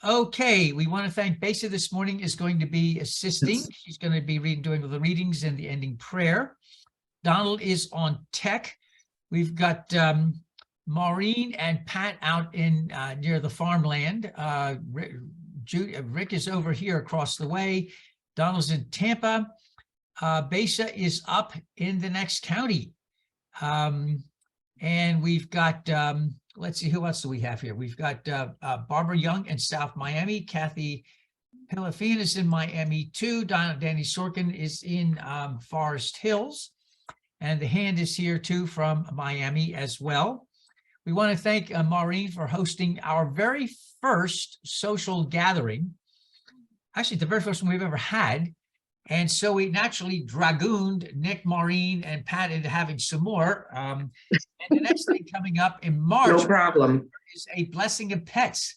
Okay, we want to thank Besa this morning is going to be assisting. Yes. She's going to be doing the readings and the ending prayer. Donald is on tech. We've got Maureen and Pat out in near the farmland. Rick is over here across the way. Donald's in Tampa. Besa is up in the next county. And we've got, let's see, who else do we have here? We've got Barbara Young in South Miami. Kathy Pelafine is in Miami too. Danny Sorkin is in Forest Hills. And the hand is here too from Miami as well. We want to thank Maureen for hosting our very first social gathering. Actually, the very first one we've ever had. And so we naturally dragooned Nick, Maureen, and Pat into having some more. And the next thing coming up in March No problem. is a blessing of pets.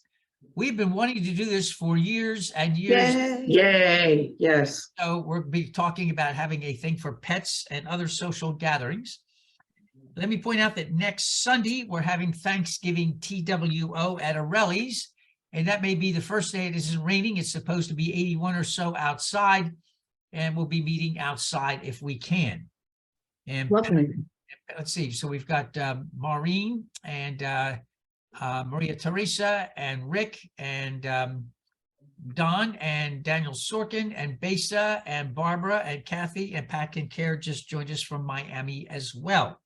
We've been wanting to do this for years and years. Yay. Yes. So we'll be talking about having a thing for pets and other social gatherings. Let me point out that next Sunday, we're having Thanksgiving TWO at Arelli's. And that may be the first day it isn't raining. It's supposed to be 81 or so outside. And we'll be meeting outside if we can. And Lovely. let's see. So we've got Maureen and Maria Teresa and Rick and Don and Daniel Sorkin and Besa and Barbara and Kathy and Pat Can Care just joined us from Miami as well.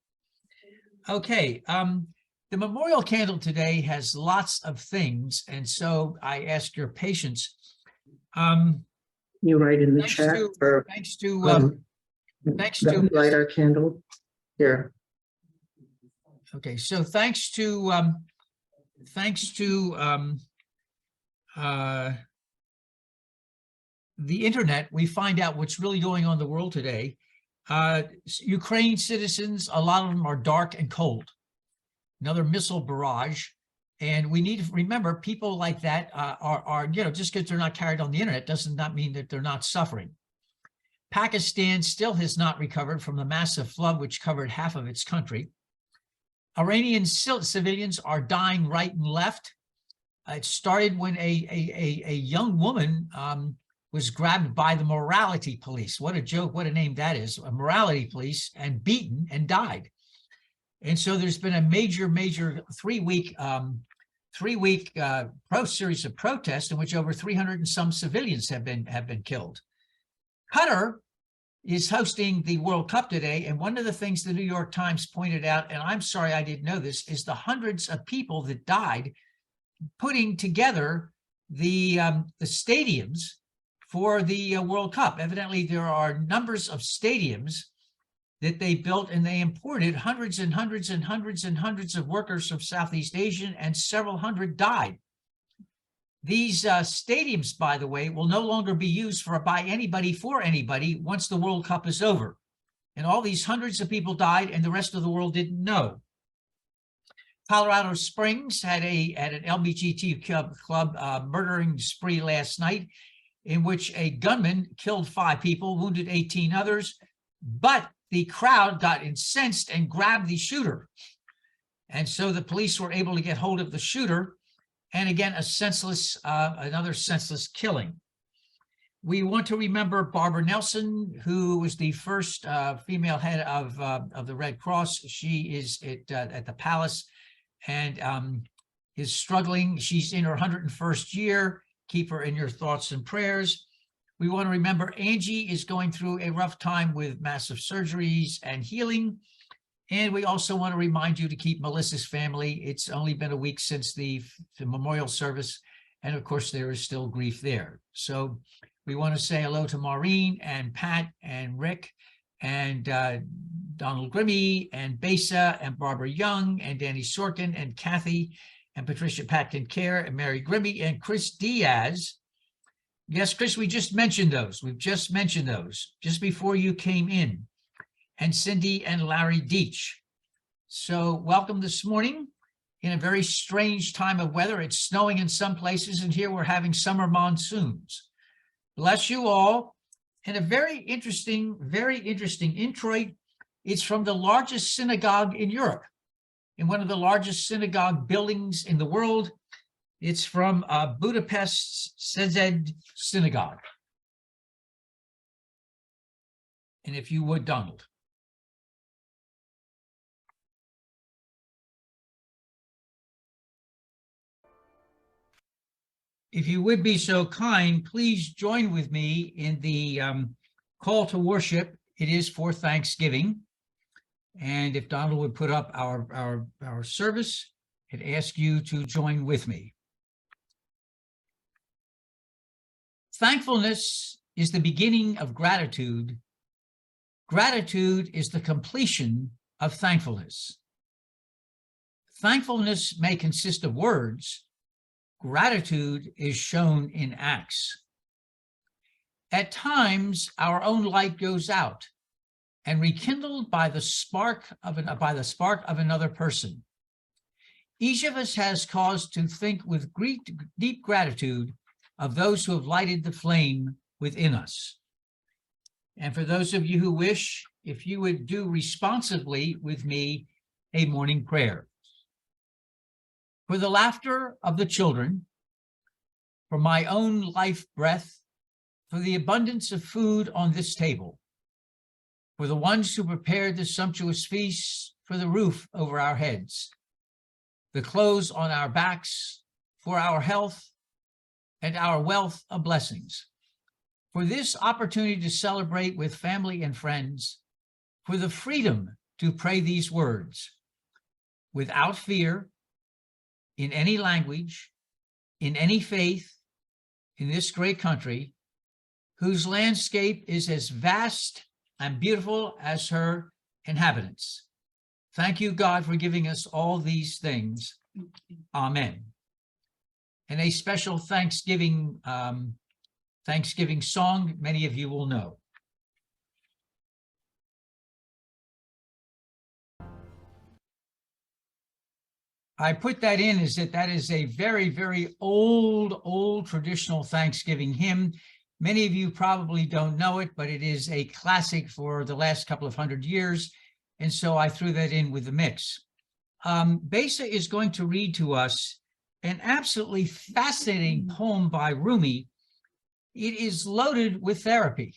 Okay. The memorial candle today has lots of things. And so I ask your patience. You write in the Thanks chat to- for Thanks to light our candle here. Okay, so thanks to the internet, we find out what's really going on in the world today. Ukraine citizens, a lot of them are dark and cold. Another missile barrage. And we need to remember people like that are just because they're not carried on the internet does not mean that they're not suffering. Pakistan still has not recovered from the massive flood which covered half of its country. Iranian civilians are dying right and left. It started when a young woman was grabbed by the morality police. What a joke, what a name that is, a morality police, and beaten and died. And so there's been a major three-week series of protests in which over 300 and some civilians have been killed. Qatar is hosting the World Cup today, and one of the things the New York Times pointed out, and I'm sorry I didn't know this, is the hundreds of people that died putting together the stadiums for the World Cup. Evidently, there are numbers of stadiums that they built, and they imported hundreds and hundreds and hundreds and hundreds of workers from Southeast Asia, and several hundred died. These stadiums, by the way, will no longer be used by anybody for anybody once the World Cup is over. And all these hundreds of people died, and the rest of the world didn't know. Colorado Springs had an LBGT club murdering spree last night, in which a gunman killed 5 people, wounded 18 others, but the crowd got incensed and grabbed the shooter. And so the police were able to get hold of the shooter. And again, another senseless killing. We want to remember Barbara Nelson, who was the first female head of the Red Cross. She is at the Palace and is struggling. She's in her 101st year. Keep her in your thoughts and prayers. We want to remember Angie is going through a rough time with massive surgeries and healing. And we also want to remind you to keep Melissa's family. It's only been a week since the memorial service. And of course, there is still grief there. So we want to say hello to Maureen and Pat and Rick and Donald Grimmy and Besa and Barbara Young and Danny Sorkin and Kathy and Patricia Pat Can Care and Mary Grimmy and Chris Diaz. Yes, Chris, we just mentioned those. We've just mentioned those just before you came in. And Cindy and Larry Deach. So welcome this morning in a very strange time of weather. It's snowing in some places, and here we're having summer monsoons. Bless you all. And a very interesting introit. It's from the largest synagogue in Europe, in one of the largest synagogue buildings in the world. It's from Budapest's Szeged Synagogue. And if you would, Donald. If you would be so kind, please join with me in the call to worship. It is for Thanksgiving. And if Donald would put up our service, I'd ask you to join with me. Thankfulness is the beginning of gratitude. Gratitude is the completion of thankfulness. Thankfulness may consist of words. Gratitude is shown in acts. At times, our own light goes out and rekindled by the spark of another person. Each of us has cause to think with deep gratitude of those who have lighted the flame within us. And for those of you who wish, if you would do responsively with me a morning prayer. For the laughter of the children, for my own life breath, for the abundance of food on this table, for the ones who prepared the sumptuous feast, for the roof over our heads, the clothes on our backs, for our health and our wealth of blessings, for this opportunity to celebrate with family and friends, for the freedom to pray these words without fear, in any language, in any faith, in this great country, whose landscape is as vast and beautiful as her inhabitants. Thank you, God, for giving us all these things. Amen. And a special Thanksgiving song many of you will know. I put that in is that is a very, very old traditional Thanksgiving hymn. Many of you probably don't know it, but it is a classic for the last couple of 100 years. And so I threw that in with the mix. Besa is going to read to us an absolutely fascinating poem by Rumi. It is loaded with therapy.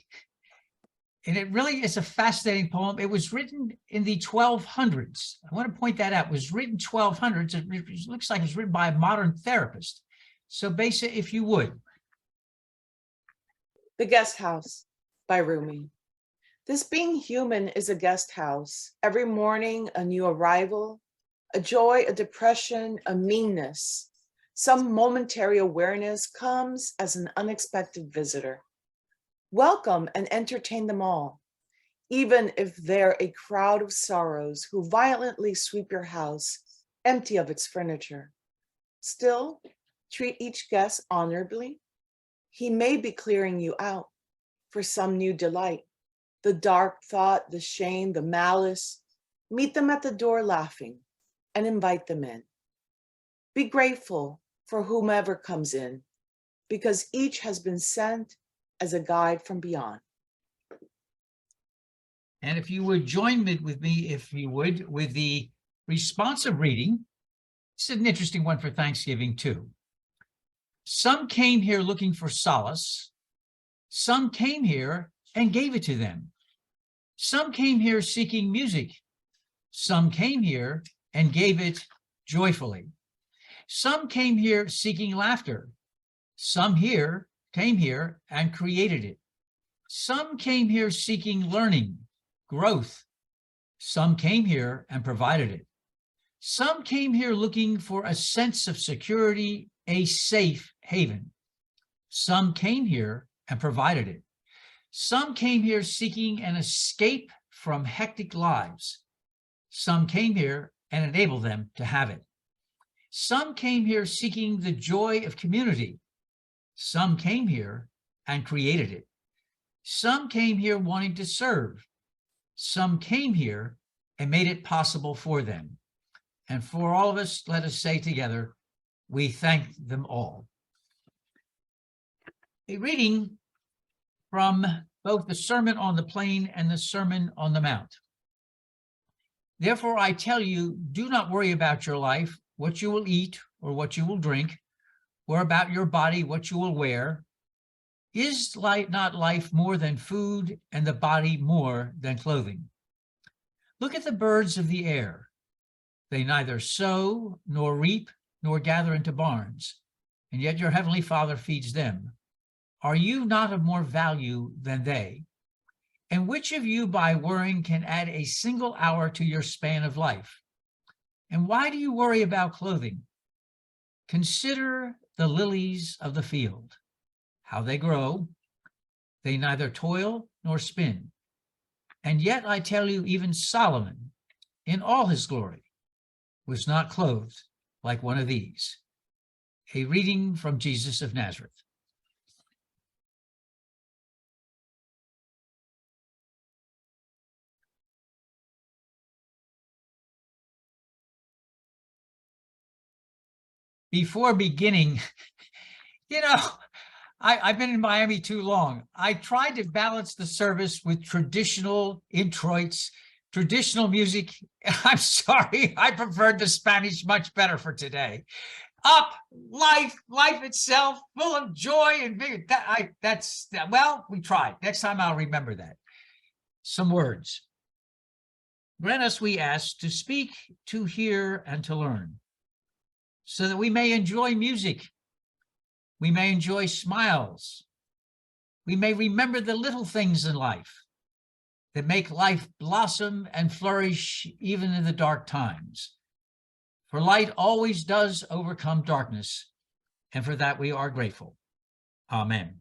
And it really is a fascinating poem. It was written in the 1200s. I want to point that out. It was written 1200s. It looks like it's written by a modern therapist. So Besa, if you would. The Guest House by Rumi. This being human is a guest house. Every morning, a new arrival, a joy, a depression, a meanness. Some momentary awareness comes as an unexpected visitor. Welcome and entertain them all, even if they're a crowd of sorrows who violently sweep your house empty of its furniture. Still, treat each guest honorably. He may be clearing you out for some new delight. The dark thought, the shame, the malice, meet them at the door laughing and invite them in. Be grateful for whomever comes in, because each has been sent as a guide from beyond. And if you would join with me, if you would, with the responsive reading. It's an interesting one for Thanksgiving too. Some came here looking for solace. Some came here and gave it to them. Some came here seeking music. Some came here and gave it joyfully. Some came here seeking laughter. Some came here and created it. Some came here seeking learning, growth. Some came here and provided it. Some came here looking for a sense of security, a safe haven. Some came here and provided it. Some came here seeking an escape from hectic lives. Some came here and enabled them to have it. Some came here seeking the joy of community. Some came here and created it. Some came here wanting to serve. Some came here and made it possible for them. And for all of us, let us say together, we thank them all. A reading from both the Sermon on the Plain and the Sermon on the Mount. Therefore, I tell you, do not worry about your life, what you will eat or what you will drink, or about your body what you will wear? Is not life more than food, and the body more than clothing? Look at the birds of the air. They neither sow, nor reap, nor gather into barns, and yet your heavenly Father feeds them. Are you not of more value than they? And which of you by worrying can add a single hour to your span of life? And why do you worry about clothing? Consider the lilies of the field, how they grow. They neither toil nor spin. And yet I tell you, even Solomon, in all his glory, was not clothed like one of these. A reading from Jesus of Nazareth. Before beginning, I've been in Miami too long. I tried to balance the service with traditional introits, traditional music. I'm sorry, I preferred the Spanish much better for today. Up, life itself, full of joy and vigor. Well, we tried. Next time I'll remember that. Some words. Grant us, we ask, to speak, to hear, and to learn, so that we may enjoy music. We may enjoy smiles. We may remember the little things in life that make life blossom and flourish even in the dark times. For light always does overcome darkness, and for that we are grateful. Amen.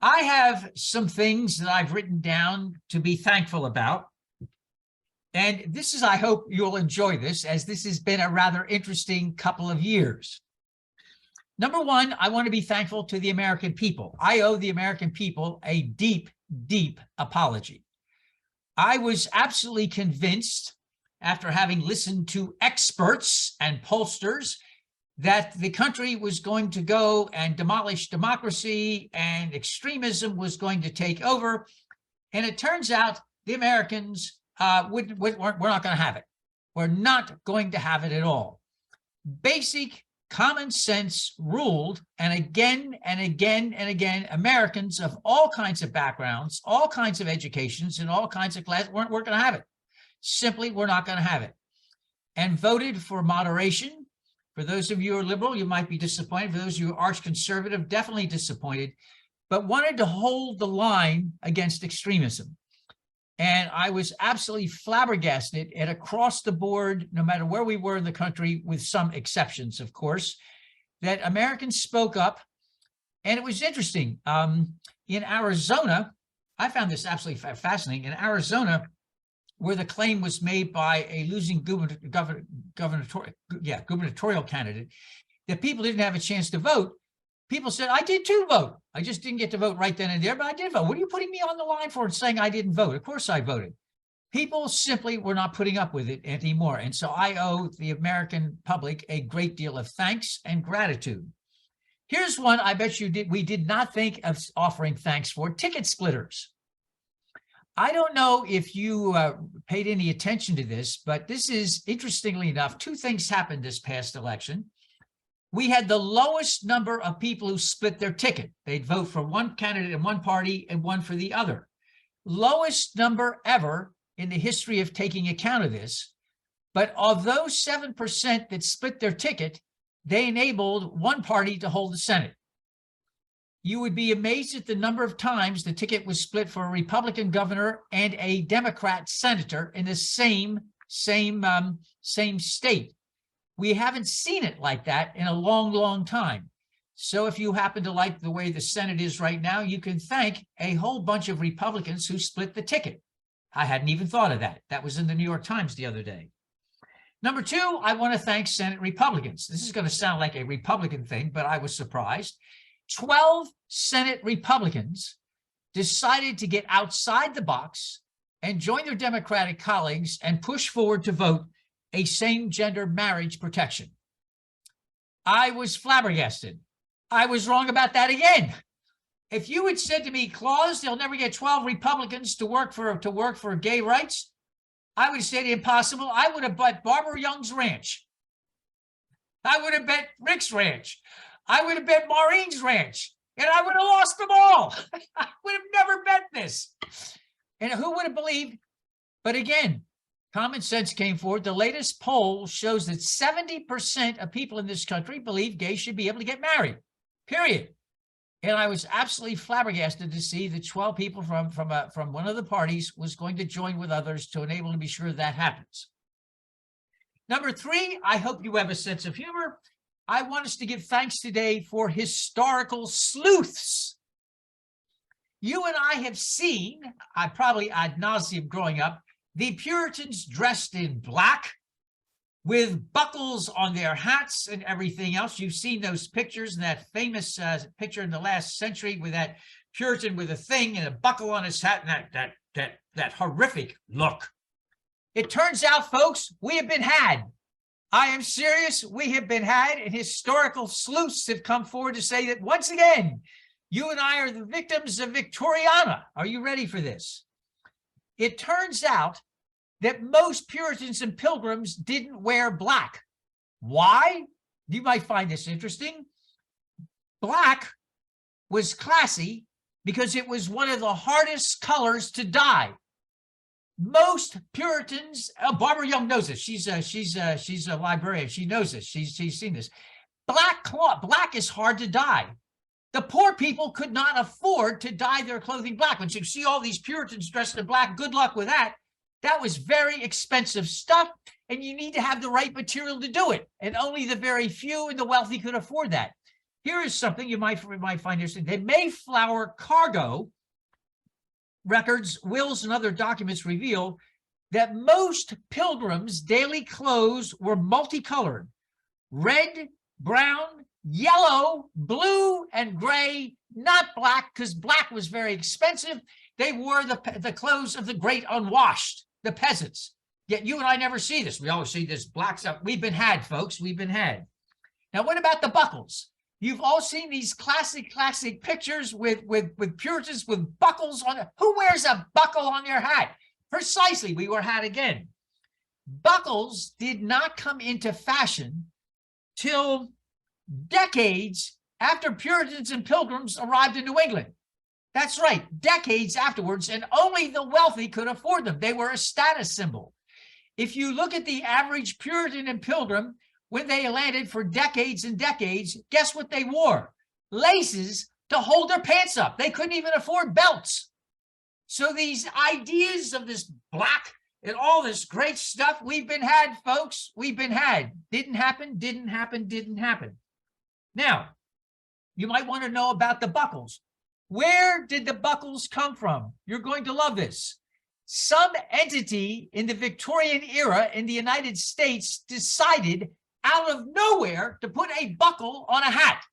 I have some things that I've written down to be thankful about. And this is, I hope you'll enjoy this, as this has been a rather interesting couple of years. Number one, I want to be thankful to the American people. I owe the American people a deep, deep apology. I was absolutely convinced, after having listened to experts and pollsters, that the country was going to go and demolish democracy and extremism was going to take over. And it turns out the Americans we're not going to have it. We're not going to have it at all. Basic common sense ruled, and again and again and again, Americans of all kinds of backgrounds, all kinds of educations, and all kinds of classes we're going to have it. Simply, we're not going to have it. And voted for moderation. For those of you who are liberal, you might be disappointed. For those of you who are arch conservative, definitely disappointed, but wanted to hold the line against extremism. And I was absolutely flabbergasted at across the board, no matter where we were in the country, with some exceptions, of course, that Americans spoke up. And it was interesting. In Arizona, I found this absolutely fascinating. In Arizona, where the claim was made by a losing gubernatorial candidate, that people didn't have a chance to vote, people said, I did too vote. I just didn't get to vote right then and there, but I did vote. What are you putting me on the line for and saying I didn't vote? Of course I voted. People simply were not putting up with it anymore. And so I owe the American public a great deal of thanks and gratitude. Here's one I bet you we did not think of offering thanks for: ticket splitters. I don't know if you paid any attention to this, but this is, interestingly enough, two things happened this past election. We had the lowest number of people who split their ticket. They'd vote for one candidate in one party and one for the other. Lowest number ever in the history of taking account of this. But of those 7% that split their ticket, they enabled one party to hold the Senate. You would be amazed at the number of times the ticket was split for a Republican governor and a Democrat senator in the same state. We haven't seen it like that in a long, long time. So if you happen to like the way the Senate is right now, you can thank a whole bunch of Republicans who split the ticket. I hadn't even thought of that. That was in the New York Times the other day. Number two, I want to thank Senate Republicans. This is going to sound like a Republican thing, but I was surprised. 12 Senate Republicans decided to get outside the box and join their Democratic colleagues and push forward to vote a same-gender marriage protection. I was flabbergasted. I was wrong about that again. If you had said to me, Claus, they'll never get 12 Republicans to work for gay rights, I would have said impossible. I would have bought Barbara Young's ranch. I would have bet Rick's ranch. I would have bet Maureen's ranch. And I would have lost them all. I would have never bet this. And who would have believed? But again, common sense came forward. The latest poll shows that 70% of people in this country believe gays should be able to get married, period. And I was absolutely flabbergasted to see that 12 people from one of the parties was going to join with others to enable to be sure that happens. Number 3, I hope you have a sense of humor. I want us to give thanks today for historical sleuths. You and I have seen, probably ad nauseum growing up, the Puritans dressed in black with buckles on their hats and everything else. You've seen those pictures and that famous picture in the last century with that Puritan with a thing and a buckle on his hat and that horrific look. It turns out, folks, we have been had. I am serious. We have been had, and historical sleuths have come forward to say that once again, you and I are the victims of Victoriana. Are you ready for this? It turns out that most Puritans and Pilgrims didn't wear black. Why? You might find this interesting. Black was classy because it was one of the hardest colors to dye. Most Puritans, Barbara Young knows this. She's a librarian. She knows this. She's seen this. Black cloth, black is hard to dye. The poor people could not afford to dye their clothing black. When you see all these Puritans dressed in black, good luck with that. That was very expensive stuff, and you need to have the right material to do it. And only the very few and the wealthy could afford that. Here is something you might find interesting. The Mayflower cargo records, wills, and other documents reveal that most pilgrims' daily clothes were multicolored: red, brown, yellow, blue, and gray, not black, because black was very expensive. They wore the clothes of the great unwashed, the peasants. Yet you and I never see this. We always see this black stuff. We've been had, folks. We've been had. Now, what about the buckles? You've all seen these classic pictures with Puritans with buckles on it. Who wears a buckle on their hat? Precisely, we were had again. Buckles did not come into fashion till decades after Puritans and Pilgrims arrived in New England. That's right, decades afterwards, and only the wealthy could afford them. They were a status symbol. If you look at the average Puritan and Pilgrim, when they landed for decades and decades, guess what they wore? Laces to hold their pants up. They couldn't even afford belts. So these ideas of this black and all this great stuff, we've been had, folks. We've been had. Didn't happen, didn't happen, didn't happen. Now, you might want to know about the buckles. Where did the buckles come from? You're going to love this. Some entity in the Victorian era in the United States decided out of nowhere to put a buckle on a hat.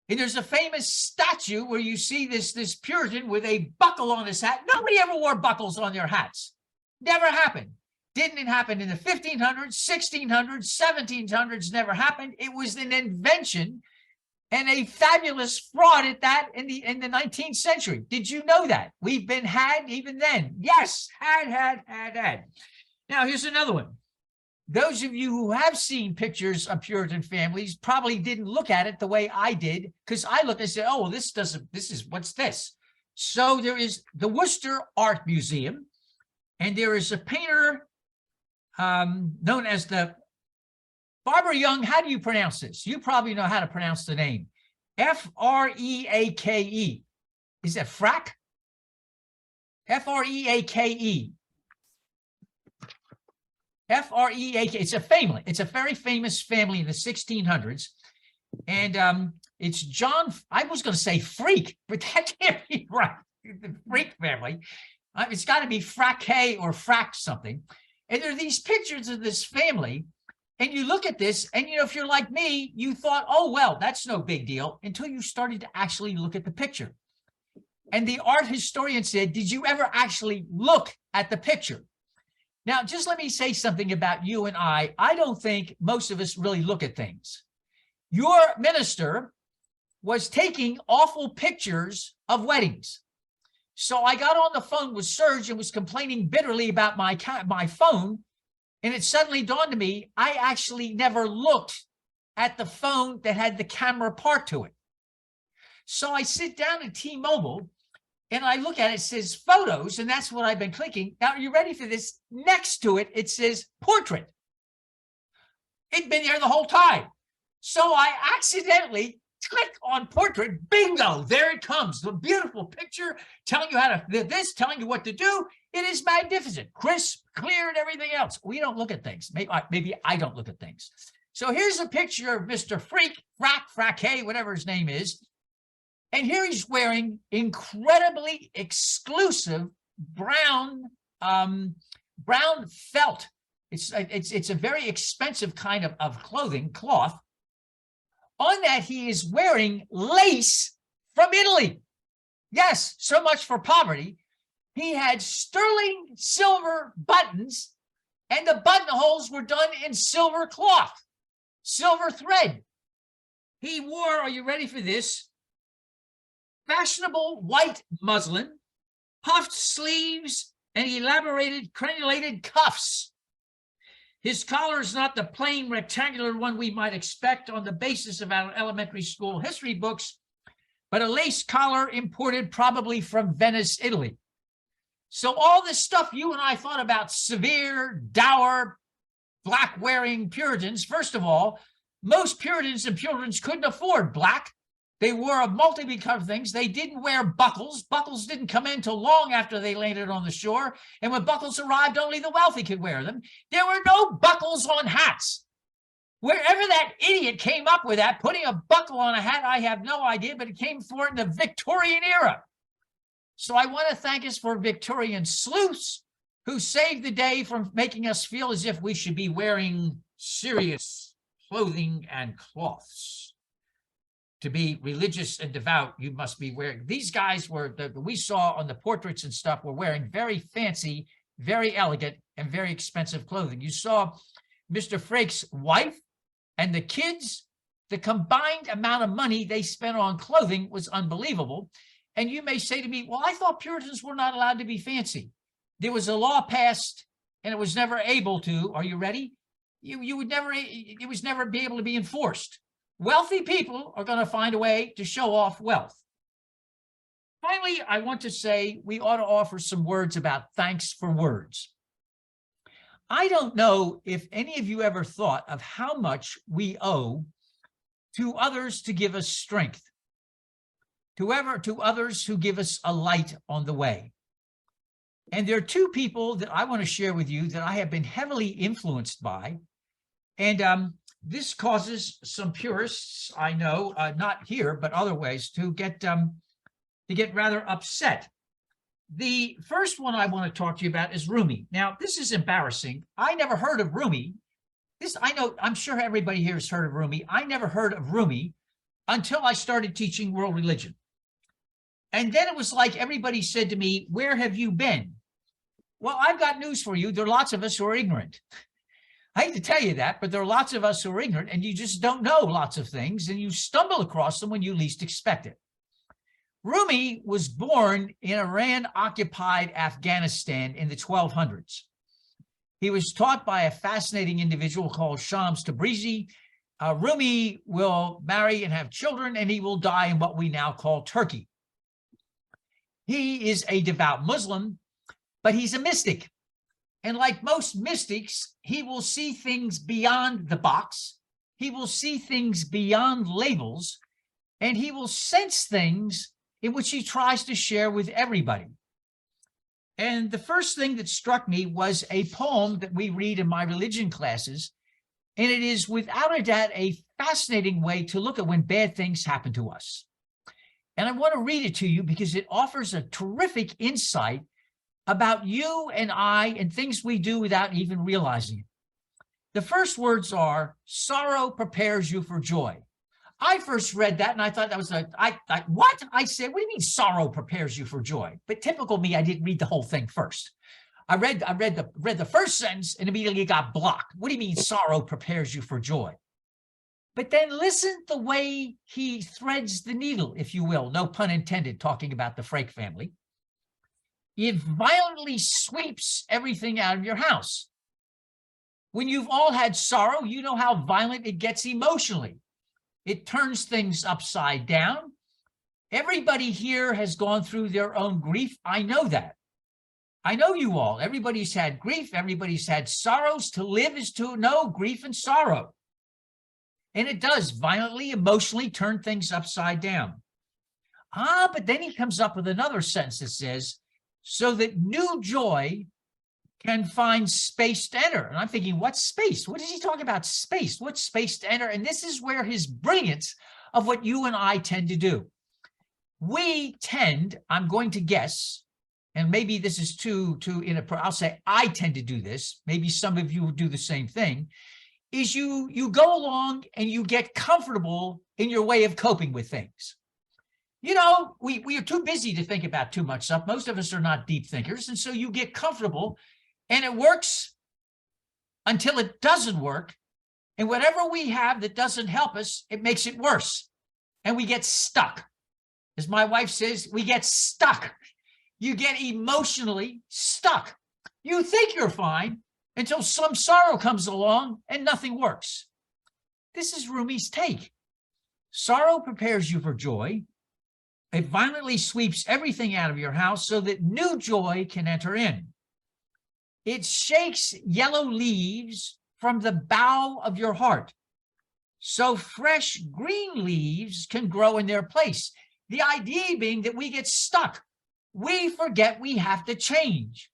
And there's a famous statue where you see this Puritan with a buckle on his hat. Nobody ever wore buckles on their hats. Never happened. Didn't happen in the 1500s, 1600s, 1700s, never happened. It was an invention and a fabulous fraud at that in the 19th century. Did you know that? We've been had even then. Yes, had. Now, here's another one. Those of you who have seen pictures of Puritan families probably didn't look at it the way I did, because I looked and said, oh, well, what's this? So there is the Worcester Art Museum, and there is a painter known as the Barbara Young. How do you pronounce this? You probably know how to pronounce the name. F-R-E-A-K-E. Is that Frack? F-R-E-A-K-E. F-R-E-A-K. It's a family. It's a very famous family in the 1600s. And it's John, I was going to say Freak, but that can't be right. The Freak family. It's got to be Frack or Frack something. And there are these pictures of this family. And you look at this, and if you're like me, you thought, oh, well, that's no big deal, until you started to actually look at the picture. And the art historian said, did you ever actually look at the picture? Now, just let me say something about you and I. I don't think most of us really look at things. Your minister was taking awful pictures of weddings. So I got on the phone with Serge and was complaining bitterly about my phone. And it suddenly dawned to me, I actually never looked at the phone that had the camera part to it. So I sit down at T-Mobile and I look at it, it says photos, and that's what I've been clicking. Now, are you ready for this? Next to it, it says portrait. It'd been there the whole time. So I accidentally click on portrait. Bingo, there it comes. The beautiful picture telling you how to this, telling you what to do. It is magnificent, crisp, clear, and everything else. We don't look at things. Maybe I don't look at things. So here's a picture of Mr. Frack, whatever his name is. And here he's wearing incredibly exclusive brown felt. It's a very expensive kind of cloth. On that, he is wearing lace from Italy. Yes, so much for poverty. He had sterling silver buttons, and the buttonholes were done in silver cloth, silver thread. He wore, are you ready for this? Fashionable white muslin, puffed sleeves, and elaborated crenulated cuffs. His collar is not the plain rectangular one we might expect on the basis of our elementary school history books, but a lace collar imported probably from Venice, Italy. So all this stuff you and I thought about severe, dour, black-wearing Puritans, first of all, most Puritans and Puritans couldn't afford black. They wore a multitude of things. They didn't wear buckles. Buckles didn't come in till long after they landed on the shore. And when buckles arrived, only the wealthy could wear them. There were no buckles on hats. Wherever that idiot came up with that, putting a buckle on a hat, I have no idea, but it came forth in the Victorian era. So I want to thank us for Victorian sleuths who saved the day from making us feel as if we should be wearing serious clothing and cloths. To be religious and devout, you must be wearing. These guys were, we saw on the portraits and stuff, were wearing very fancy, very elegant, and very expensive clothing. You saw Mr. Frake's wife and the kids. The combined amount of money they spent on clothing was unbelievable. And you may say to me, well, I thought Puritans were not allowed to be fancy. There was a law passed, and it was never able to, are you ready? You would never, it was never be able to be enforced. Wealthy people are going to find a way to show off wealth. Finally, I want to say we ought to offer some words about thanks for words. I don't know if any of you ever thought of how much we owe to others to give us strength, to others who give us a light on the way. And there are two people that I want to share with you that I have been heavily influenced by. And this causes some purists, I know, not here, but other ways, to get rather upset. The first one I want to talk to you about is Rumi. Now, this is embarrassing. I never heard of Rumi. I'm sure everybody here has heard of Rumi. I never heard of Rumi until I started teaching world religion. And then it was like everybody said to me, where have you been? Well, I've got news for you. There are lots of us who are ignorant. I hate to tell you that, but there are lots of us who are ignorant, and you just don't know lots of things, and you stumble across them when you least expect it. Rumi was born in Iran-occupied Afghanistan in the 1200s. He was taught by a fascinating individual called Shams Tabrizi. Rumi will marry and have children, and he will die in what we now call Turkey. He is a devout Muslim, but he's a mystic. And like most mystics, he will see things beyond the box. He will see things beyond labels, and he will sense things in which he tries to share with everybody. And the first thing that struck me was a poem that we read in my religion classes, and it is without a doubt a fascinating way to look at when bad things happen to us. And I want to read it to you because it offers a terrific insight about you and I and things we do without even realizing it. The first words are, sorrow prepares you for joy. I first read that and I thought that was what? I said, what do you mean sorrow prepares you for joy? But typical me, I didn't read the whole thing first. I read the first sentence and immediately got blocked. What do you mean sorrow prepares you for joy? But then listen the way he threads the needle, if you will, no pun intended, talking about the Frake family. It violently sweeps everything out of your house. When you've all had sorrow, you know how violent it gets emotionally. It turns things upside down. Everybody here has gone through their own grief. I know that. I know you all. Everybody's had grief. Everybody's had sorrows. To live is to know grief and sorrow. And it does violently, emotionally turn things upside down. But then he comes up with another sentence that says, so that new joy can find space to enter. And I'm thinking, what's space? What is he talking about? Space. What's space to enter? And this is where his brilliance of what you and I tend to do. We tend, I'm going to guess, and maybe this is I'll say I tend to do this. Maybe some of you will do the same thing, is you go along and you get comfortable in your way of coping with things. You know, we are too busy to think about too much stuff. Most of us are not deep thinkers. And so you get comfortable and it works until it doesn't work. And whatever we have that doesn't help us, it makes it worse. And we get stuck. As my wife says, we get stuck. You get emotionally stuck. You think you're fine until some sorrow comes along and nothing works. This is Rumi's take. Sorrow prepares you for joy. It violently sweeps everything out of your house so that new joy can enter in. It shakes yellow leaves from the bough of your heart, so fresh green leaves can grow in their place. The idea being that we get stuck. We forget we have to change.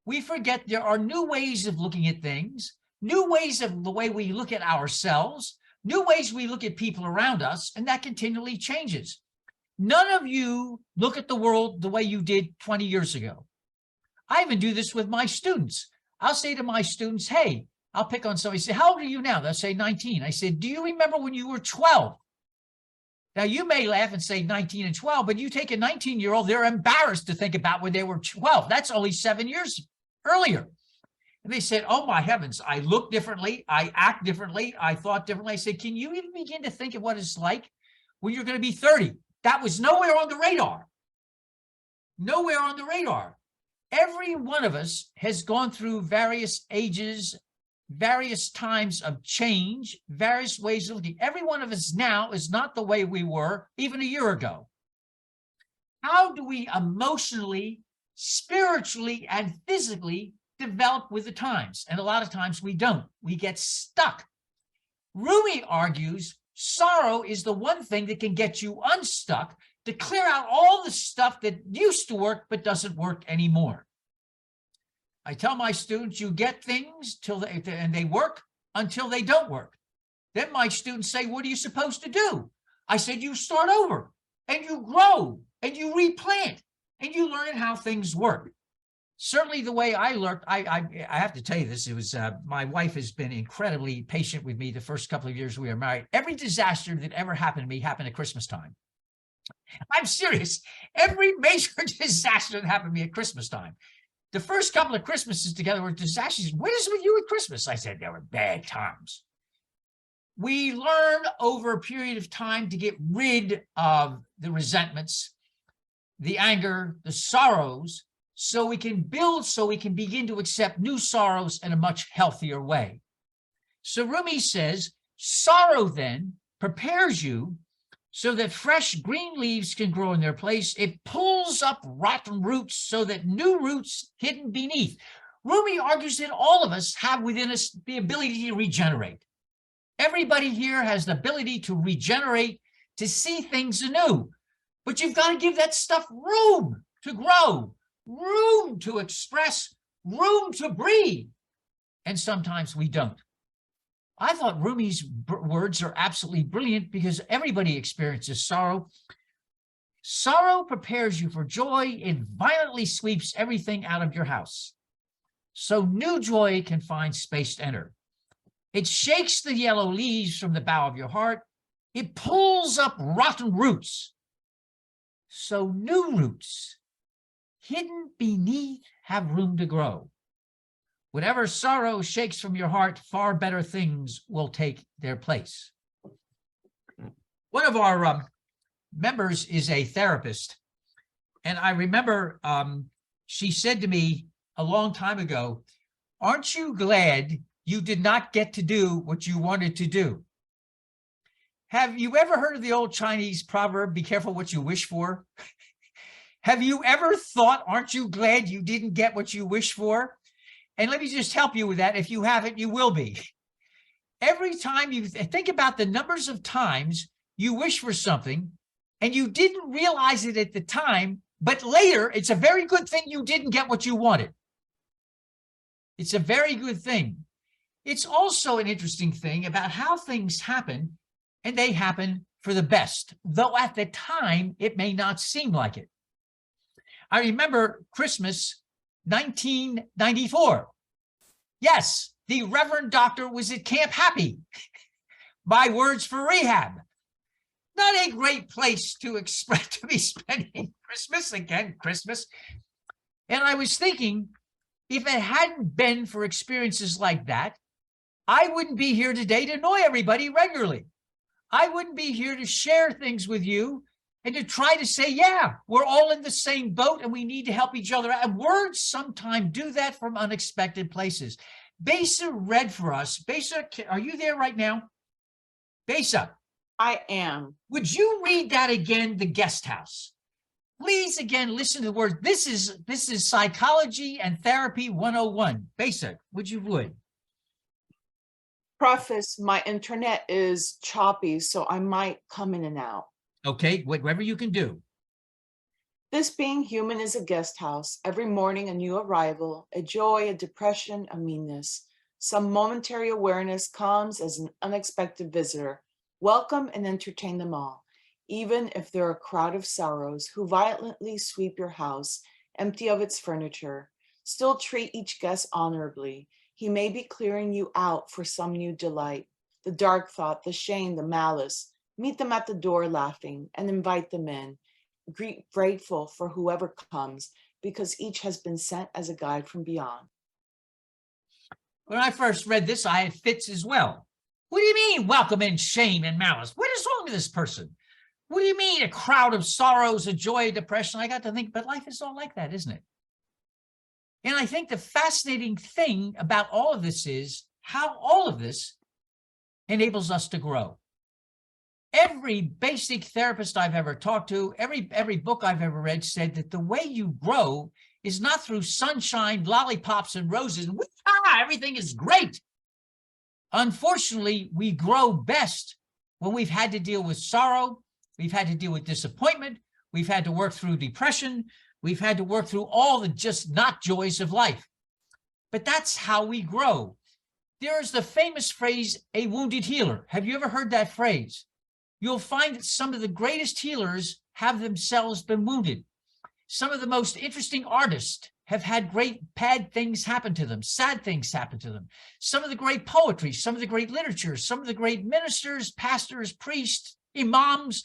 We forget there are new ways of looking at things, new ways of the way we look at ourselves, new ways we look at people around us, and that continually changes. None of you look at the world the way you did 20 years ago. I even do this with my students. I'll say to my students, hey, I'll pick on somebody, say, how old are you now? They'll say 19. I said, do you remember when you were 12? Now, you may laugh and say 19 and 12, but you take a 19-year-old, they're embarrassed to think about when they were 12. That's only 7 years earlier. And they said, oh, my heavens, I look differently. I act differently. I thought differently. I said, can you even begin to think of what it's like when you're going to be 30? That was nowhere on the radar. Nowhere on the radar. Every one of us has gone through various ages, various times of change, various ways of looking. Every one of us now is not the way we were even a year ago. How do we emotionally, spiritually, and physically develop with the times? And a lot of times we don't. We get stuck. Rumi argues sorrow is the one thing that can get you unstuck, to clear out all the stuff that used to work but doesn't work anymore. I tell my students, you get things and they work until they don't work. Then my students say, what are you supposed to do? I said, you start over and you grow and you replant and you learn how things work. Certainly the way I learned, I have to tell you this, it was my wife has been incredibly patient with me the first couple of years we were married. Every disaster that ever happened to me happened at Christmas time. I'm serious. Every major disaster that happened to me at Christmas time. The first couple of Christmases together were disasters. What is with you at Christmas? I said, there were bad times. We learn over a period of time to get rid of the resentments, the anger, the sorrows, so we can build, so we can begin to accept new sorrows in a much healthier way. So Rumi says, sorrow then prepares you so that fresh green leaves can grow in their place. It pulls up rotten roots so that new roots hidden beneath. Rumi argues that all of us have within us the ability to regenerate. Everybody here has the ability to regenerate, to see things anew. But you've got to give that stuff room to grow, room to express, room to breathe. And sometimes we don't. I thought Rumi's words are absolutely brilliant because everybody experiences sorrow. Sorrow prepares you for joy. It violently sweeps everything out of your house, so new joy can find space to enter. It shakes the yellow leaves from the bough of your heart. It pulls up rotten roots, so new roots hidden beneath have room to grow. Whatever sorrow shakes from your heart, far better things will take their place. One of our members is a therapist. And I remember she said to me a long time ago, aren't you glad you did not get to do what you wanted to do. Have you ever heard of the old Chinese proverb, be careful what you wish for? Have you ever thought, aren't you glad you didn't get what you wish for? And let me just help you with that. If you haven't, you will be. Every time you think about the numbers of times you wish for something and you didn't realize it at the time, but later it's a very good thing you didn't get what you wanted. It's a very good thing. It's also an interesting thing about how things happen, and they happen for the best, though at the time it may not seem like it. I remember Christmas 1994. Yes, the Reverend Doctor was at Camp Happy. My words for rehab. Not a great place to be spending Christmas again, Christmas. And I was thinking, if it hadn't been for experiences like that, I wouldn't be here today to annoy everybody regularly. I wouldn't be here to share things with you and to try to say, yeah, we're all in the same boat and we need to help each other out. And words sometimes do that from unexpected places. Besa read for us. Besa, are you there right now? Besa. I am. Would you read that again, The Guest House? Please, again, listen to the words. This is Psychology and Therapy 101. Besa, would? Preface, my internet is choppy, so I might come in and out. Okay, whatever you can do. This being human is a guest house. Every morning a new arrival, a joy, a depression, a meanness. Some momentary awareness comes as an unexpected visitor. Welcome and entertain them all, even if they're a crowd of sorrows who violently sweep your house, empty of its furniture. Still treat each guest honorably. He may be clearing you out for some new delight. The dark thought, the shame, the malice. Meet them at the door laughing and invite them in. Grateful for whoever comes because each has been sent as a guide from beyond. When I first read this, I had fits as well. What do you mean, welcome in shame and malice? What is wrong with this person? What do you mean, a crowd of sorrows, a joy, a depression? I got to think, but life is all like that, isn't it? And I think the fascinating thing about all of this is how all of this enables us to grow. Every basic therapist I've ever talked to, every book I've ever read said that the way you grow is not through sunshine, lollipops, and roses. Everything is great. Unfortunately, we grow best when we've had to deal with sorrow, we've had to deal with disappointment, we've had to work through depression, we've had to work through all the just not joys of life. But that's how we grow. There's the famous phrase, a wounded healer. Have you ever heard that phrase? You'll find that some of the greatest healers have themselves been wounded. Some of the most interesting artists have had great bad things happen to them, sad things happen to them. Some of the great poetry, some of the great literature, some of the great ministers, pastors, priests, imams,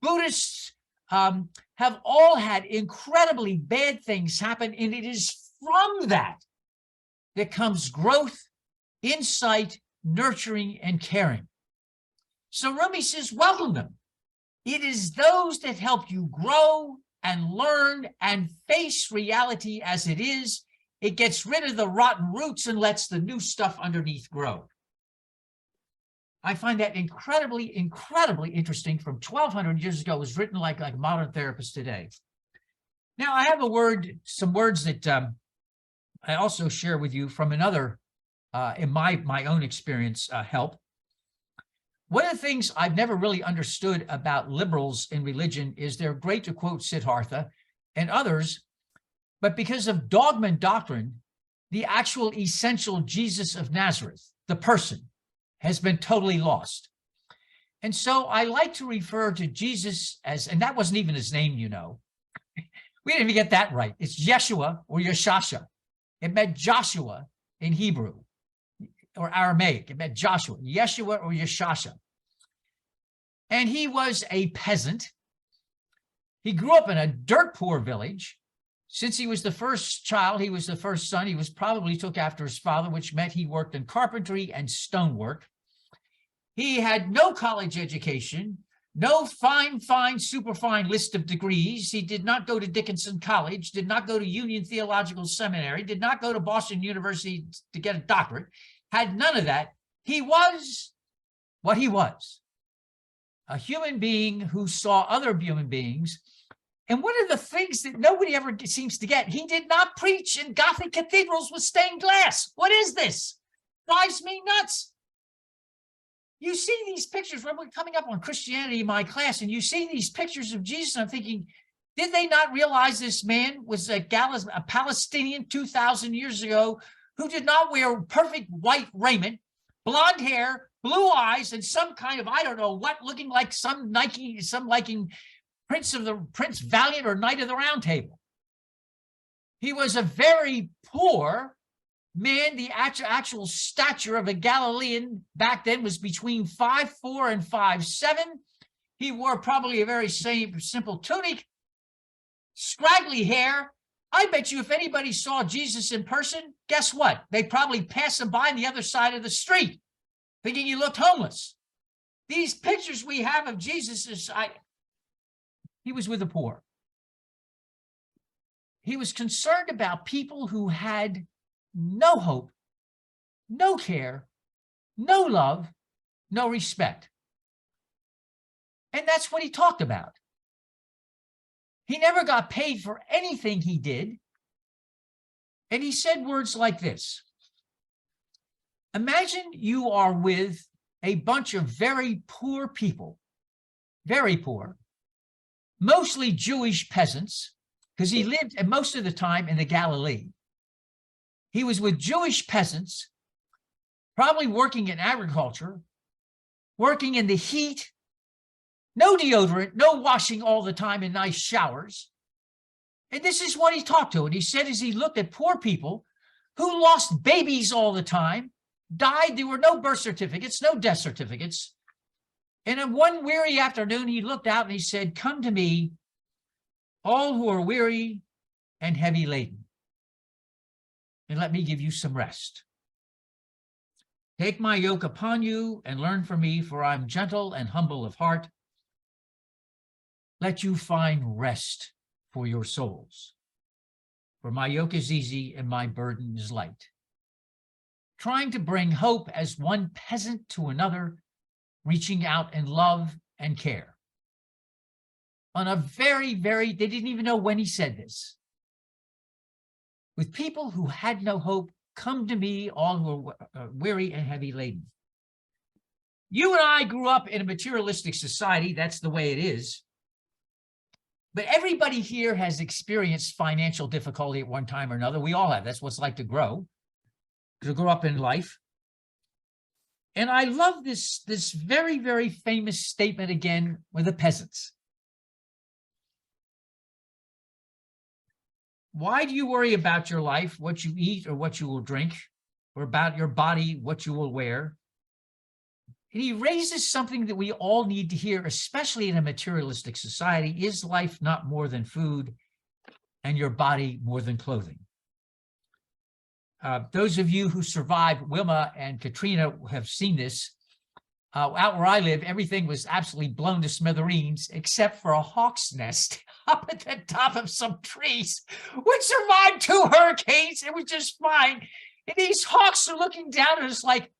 Buddhists have all had incredibly bad things happen. And it is from that that comes growth, insight, nurturing, and caring. So Rumi says, welcome them. It is those that help you grow and learn and face reality as it is. It gets rid of the rotten roots and lets the new stuff underneath grow. I find that incredibly, incredibly interesting. From 1,200 years ago, it was written like modern therapists today. Now, I have some words that I also share with you from another, in my own experience, help. One of the things I've never really understood about liberals in religion is they're great to quote Siddhartha and others, but because of dogma and doctrine, the actual essential Jesus of Nazareth, the person, has been totally lost. And so I like to refer to Jesus as, and that wasn't even his name, you know. We didn't even get that right. It's Yeshua or Yeshasha. It meant Joshua in Hebrew or Aramaic. It meant Joshua, Yeshua or Yeshasha. And he was a peasant. He grew up in a dirt poor village. Since he was the first child, he was the first son, he was probably took after his father, which meant he worked in carpentry and stonework. He had no college education, no fine, super fine list of degrees. He did not go to Dickinson College, did not go to Union Theological Seminary, did not go to Boston University to get a doctorate. had none of that. He was what he was, a human being who saw other human beings. And one of the things that nobody ever seems to get, he did not preach in Gothic cathedrals with stained glass. What is this? Drives me nuts. You see these pictures when we're coming up on Christianity in my class, and you see these pictures of Jesus, and I'm thinking, did they not realize this man was a Palestinian 2,000 years ago who did not wear perfect white raiment, blonde hair, blue eyes, and some kind of, I don't know what, looking like some liking Prince Valiant or Knight of the Round Table. He was a very poor man. The actual stature of a Galilean back then was between 5'4" and 5'7". He wore probably a very simple tunic, scraggly hair. I bet you if anybody saw Jesus in person, guess what? They'd probably pass him by on the other side of the street, thinking he looked homeless. These pictures we have of Jesus, he was with the poor. He was concerned about people who had no hope, no care, no love, no respect. And that's what he talked about. He never got paid for anything he did. And he said words like this. Imagine you are with a bunch of very poor people, very poor, mostly Jewish peasants, because he lived most of the time in the Galilee. He was with Jewish peasants, probably working in agriculture, working in the heat, no deodorant, no washing all the time in nice showers. And this is what he talked to. And he said as he looked at poor people who lost babies all the time, died, there were no birth certificates, no death certificates. And on one weary afternoon, he looked out and he said, "Come to me, all who are weary and heavy laden, and let me give you some rest. Take my yoke upon you and learn from me, for I'm gentle and humble of heart. Let you find rest for your souls. For my yoke is easy and my burden is light." Trying to bring hope as one peasant to another, reaching out in love and care. On a they didn't even know when he said this. With people who had no hope, come to me, all who are weary and heavy laden. You and I grew up in a materialistic society. That's the way it is. But everybody here has experienced financial difficulty at one time or another. We all have. That's what it's like to grow up in life. And I love this very, very famous statement again with the peasants. Why do you worry about your life, what you eat or what you will drink, or about your body, what you will wear? And he raises something that we all need to hear, especially in a materialistic society. Is life not more than food, and your body more than clothing? Those of you who survived Wilma and Katrina have seen this. Out where I live, everything was absolutely blown to smithereens, except for a hawk's nest up at the top of some trees, which survived 2 hurricanes. It was just fine. And these hawks are looking down at us like,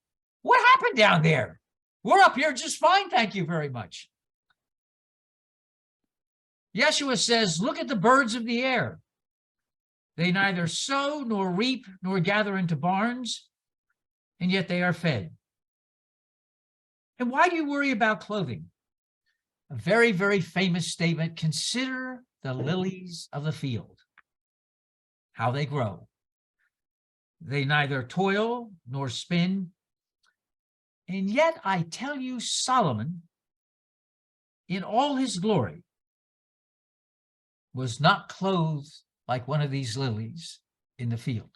what happened down there? We're up here just fine, thank you very much. Yeshua says, look at the birds of the air. They neither sow nor reap nor gather into barns, and yet they are fed. And why do you worry about clothing? A very, very famous statement. Consider the lilies of the field, how they grow. They neither toil nor spin. And yet I tell you, Solomon, in all his glory, was not clothed like one of these lilies in the field.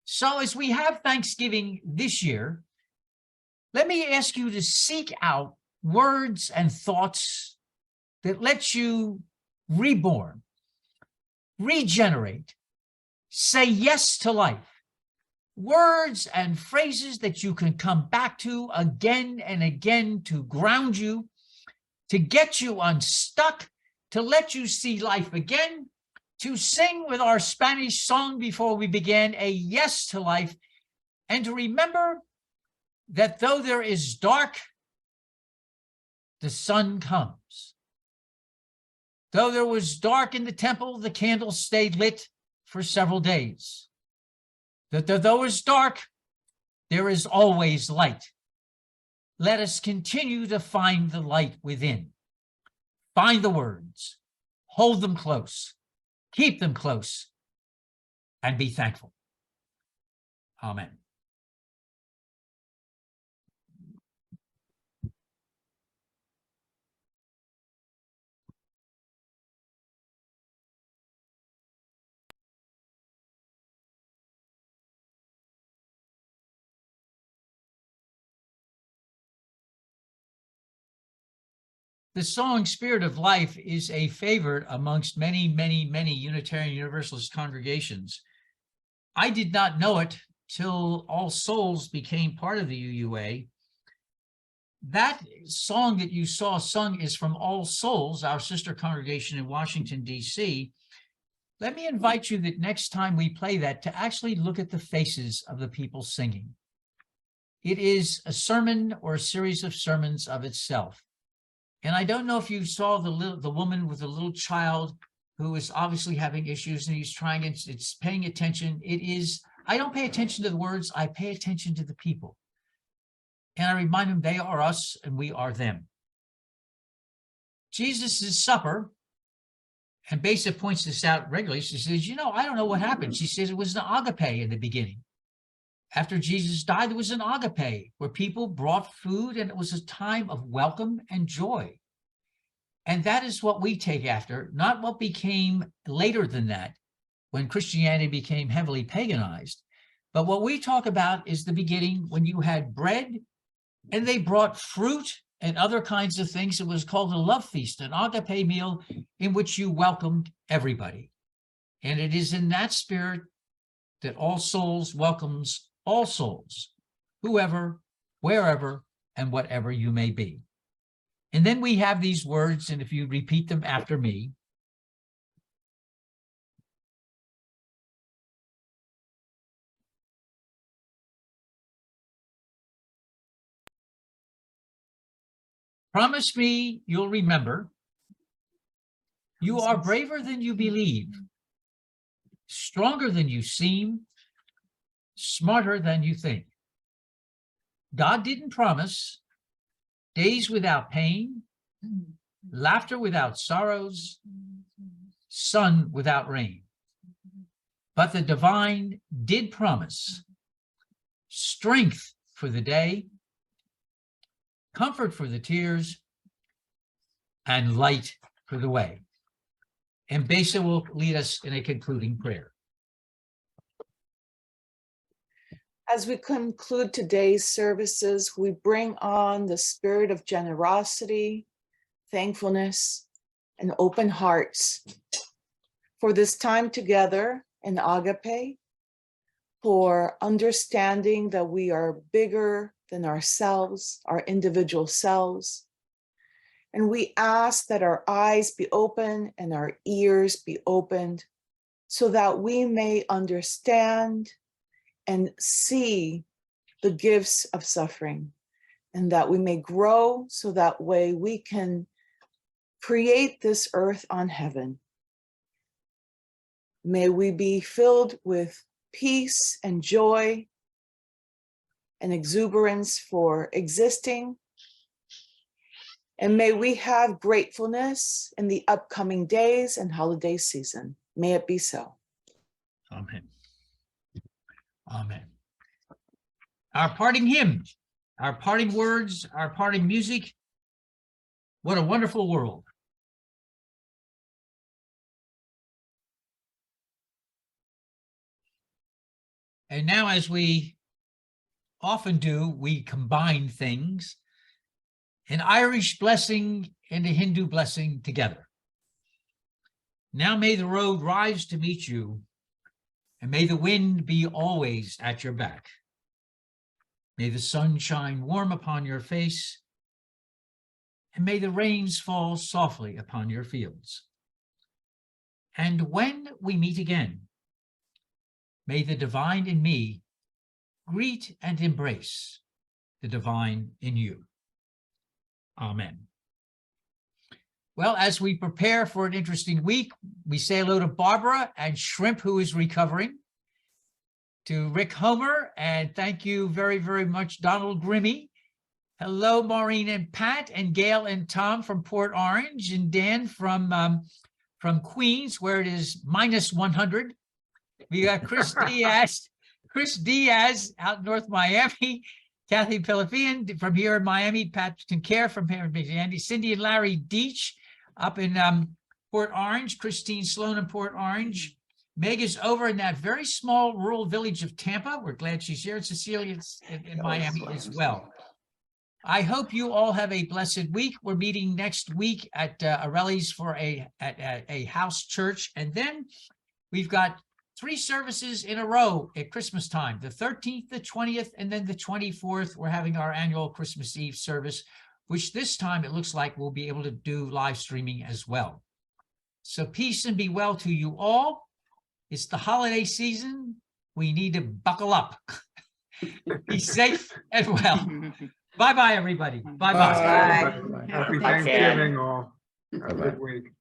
So as we have Thanksgiving this year, let me ask you to seek out words and thoughts that let you reborn, regenerate, say yes to life. Words and phrases that you can come back to again and again to ground you, to get you unstuck, to let you see life again, to sing with our Spanish song before we began, a yes to life, and to remember that though there is dark, the sun comes. Though there was dark in the temple, the candles stayed lit for several days. That though there is dark, there is always light. Let us continue to find the light within. Find the words, hold them close, keep them close, and be thankful. Amen. The song Spirit of Life is a favorite amongst many, many, many Unitarian Universalist congregations. I did not know it till All Souls became part of the UUA. That song that you saw sung is from All Souls, our sister congregation in Washington, D.C. Let me invite you that next time we play that to actually look at the faces of the people singing. It is a sermon or a series of sermons of itself. And I don't know if you saw the woman with the little child who is obviously having issues and he's trying, it's paying attention. I don't pay attention to the words, I pay attention to the people. And I remind them they are us and we are them. Jesus' supper, and Besa points this out regularly, she says, I don't know what happened. She says it was an agape in the beginning. After Jesus died, there was an agape where people brought food and it was a time of welcome and joy. And that is what we take after, not what became later than that, when Christianity became heavily paganized. But what we talk about is the beginning when you had bread and they brought fruit and other kinds of things. It was called a love feast, an agape meal in which you welcomed everybody. And it is in that spirit that All Souls welcomes all souls, whoever, wherever, and whatever you may be. And then we have these words, and if you repeat them after me. Promise me you'll remember. You are braver than you believe, stronger than you seem, smarter than you think. God didn't promise days without pain, laughter without sorrows, sun without rain. But the divine did promise strength for the day, comfort for the tears, and light for the way. And Besa will lead us in a concluding prayer. As we conclude today's services, we bring on the spirit of generosity, thankfulness, and open hearts for this time together in agape, for understanding that we are bigger than ourselves, our individual selves. And we ask that our eyes be open and our ears be opened so that we may understand and see the gifts of suffering, and that we may grow so that way we can create this earth on heaven. May we be filled with peace and joy and exuberance for existing. And may we have gratefulness in the upcoming days and holiday season. May it be so. Amen. Amen. Our parting hymn, our parting words, our parting music. What a wonderful world. And now, as we often do, we combine things, an Irish blessing and a Hindu blessing together. Now may the road rise to meet you, and may the wind be always at your back. May the sun shine warm upon your face, and may the rains fall softly upon your fields. And when we meet again, may the divine in me greet and embrace the divine in you. Amen. Well, as we prepare for an interesting week, we say hello to Barbara and Shrimp, who is recovering, to Rick Homer, and thank you very, very much, Donald Grimmy. Hello, Maureen and Pat, and Gail and Tom from Port Orange, and Dan from Queens, where it is minus 100. We got Chris Diaz out in North Miami, Kathy Pilipian from here in Miami, Patrick Care from here in Miami, Cindy and Larry Deach up in Port Orange, Christine Sloan in Port Orange. Meg is over in that very small rural village of Tampa. We're glad she's here. And Cecilia's in Miami as well. I hope you all have a blessed week. We're meeting next week at Arelli's for a house church. And then we've got 3 services in a row at Christmas time, the 13th, the 20th, and then the 24th. We're having our annual Christmas Eve service, which this time it looks like we'll be able to do live streaming as well. So peace and be well to you all. It's the holiday season. We need to buckle up. Be safe and well. Bye-bye, everybody. Bye-bye. Happy Thanksgiving all. Have a good week.